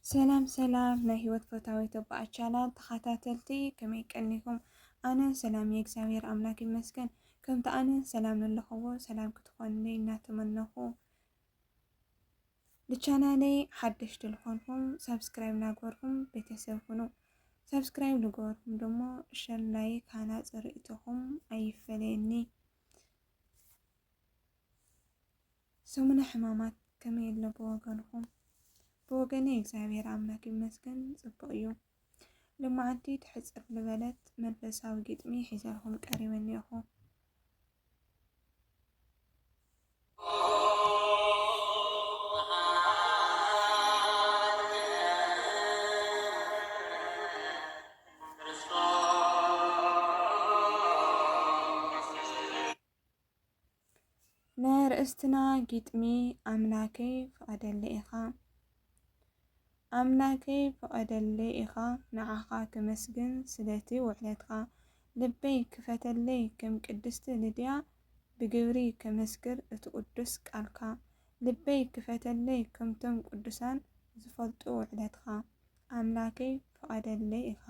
ሰላም ናይ ህይወት ፈታዊ ተባዕ ቻናል ተኸታተልቲ ከመይ ቀኒኩም? ኣነ ሰላም የእግዚአብሔር አምላክ ይመስገን። ከምቲ ኣነ ሰላም ዘለኹዎ ሰላም ክትኾንልይ እናተመነኹ ንቻናለይ ሓደሽቲ ዝኾንኩም ሰብስክራይብ እናገበርኩም ቤተሰብ ሁኑ። ሰብስክራይብ ንገበርኩም ደሞ ሸር ላይክ ሃናፂ ርእይቶኹም ኣይፈለየኒ። ሰሙነ ሕማማት ከመይ ኣሎ ብወገንኩም? ብወገኔ እግዚአብሔር አምላክ ይመስገን ጽቡቅ እዩ። ልማዓንቲ ትሕፅር ዝበለት መንፈሳዊ ግጥሚ ሒዘልኩም ቀሪበ እኒአኹ። ናይ ርእስትና ግጥሚ ኣምላከይ ፍቐደለይ ኢኻ። ኣምላከይ ፍቐደለይ ኢኻ ንዓኻ ክመስግን ስለቲ ውዕለትካ። ልበይ ክፈተለይ ከም ቅድስቲ ልድያ ብግብሪ ከመስግር እቲ ቅዱስ ቃልካ። ልበይ ክፈተለይ ከምቶም ቅዱሳን ዝፈልጡ ውዕለትካ። ኣምላከይ ፍቐደለይ ኢኻ።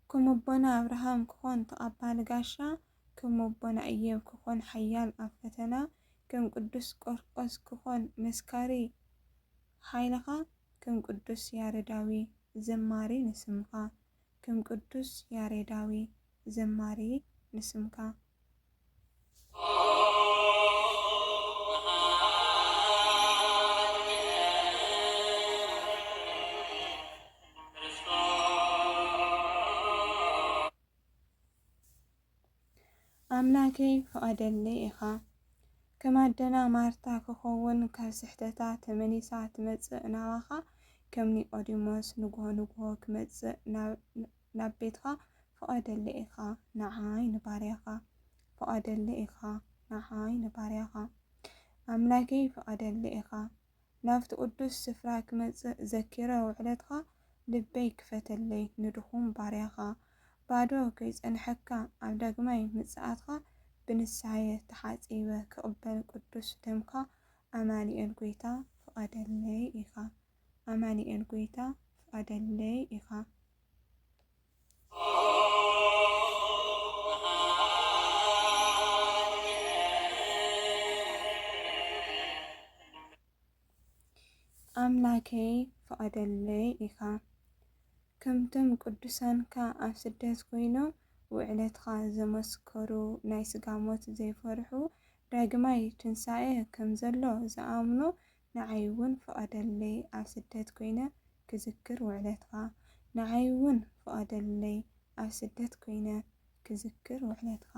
ከም ኣቦና ኣብርሃም ክኾን ተቐባሊ ጋሻ፣ ከም ኣቦና ኢዮብ ክኾን ሓያል ኣብ ፈተና፣ ከም ቅዱስ ቆርቆስ ክኾን መስካሪ ሓይልኻ፣ ከም ቅዱስ ያሬዳዊ ዘማሪ ንስምካ። ከም ቅዱስ ያሬዳዊ ዘማሪ ንስምካ። ኣምላከይ ፍቐደለይ ኢኻ። ከም ኣደና ማርታ ክኸውን ካብ ስሕተታ ተመኒሳ ትመጽእ ናባኻ፣ ከም ኒቆዲሞስ ንግሆ ክመጽእ ናብ ቤትኻ። ፍቐደለይ ኢኻ ንዓይ ንባርያኻ። ፍቐደለይ ኢኻ ንዓይ ንባርያኻ። ኣምላከይ ፍቐደለይ ኢኻ ናብቲ ቅዱስ ስፍራ ክመጽእ ዘኪረ ውዕለትካ። ልበይ ክፈተለይ ንድኹም ባርያኻ። ባዶ ከይጸንሐካ ኣብ ዳግማይ ምጽኣትካ፣ ብንስሓየ ተሓጺበ ክቕበል ቅዱስ ደምካ። ኣማኒኤል ጎይታ ፍቐደለይ ኢኻ። ኣማኒኤል ጎይታ ፍቐደለይ ኢኻ። ኣምላከይ ፍቐደለይ ኢኻ። ከምቶም ቅዱሳንካ ኣብ ስደት ኮይኖም ውዕለትካ ዘመስከሩ ናይ ስጋ ሞት ዘይፈርሑ፣ ዳግማይ ትንሣኤ ከም ዘሎ ዝኣምኑ፣ ንዓይ እውን ፍቐደለይ ኣብ ስደት ኮይነ ክዝክር ውዕለትካ። ንዓይ እውን ፍቐደለይ ኣብ ስደት ኮይነ ክዝክር ውዕለትካ።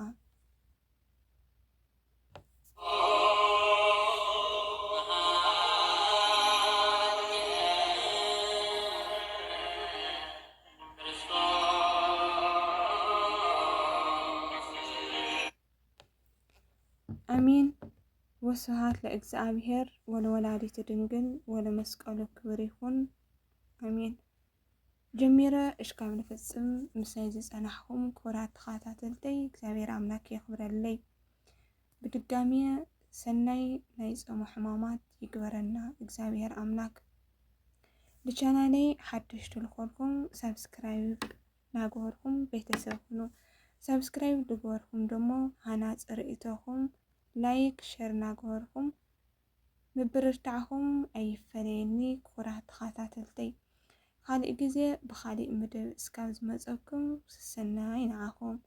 አሚን። ወስብሐት ለእግዚአብሔር ወለወላዲቱ ድንግል ወለመስቀሉ ክብር ይኹን። አሚን። ጀሚረ እሽካብ ንፍጽም ምሳይ ዝጸናሕኩም ክቡራት ተኸታተልተይ እግዚአብሔር አምላክ የኽብረለይ። ብድጋሚ ሰናይ ናይ ጾሙ ሕማማት ይግበረና እግዚአብሔር አምላክ። ንቻናለይ ሓደሽቲ ልኾንኩም ሰብስክራይብ ናገበርኩም ቤተሰብ ሁኑ። ሰብስክራይብ ዝገበርኩም ደሞ ሃናፂ ርእይቶኹም ላይክ ሸር ናገበርኩም ምብርታዕኹም ኣይፈለየኒ። ክቡራት ተኸታተልተይ ካልእ ግዜ ብካሊእ መደብ እስካብ ዝመፀኩም ሰናይ ንዓኹም።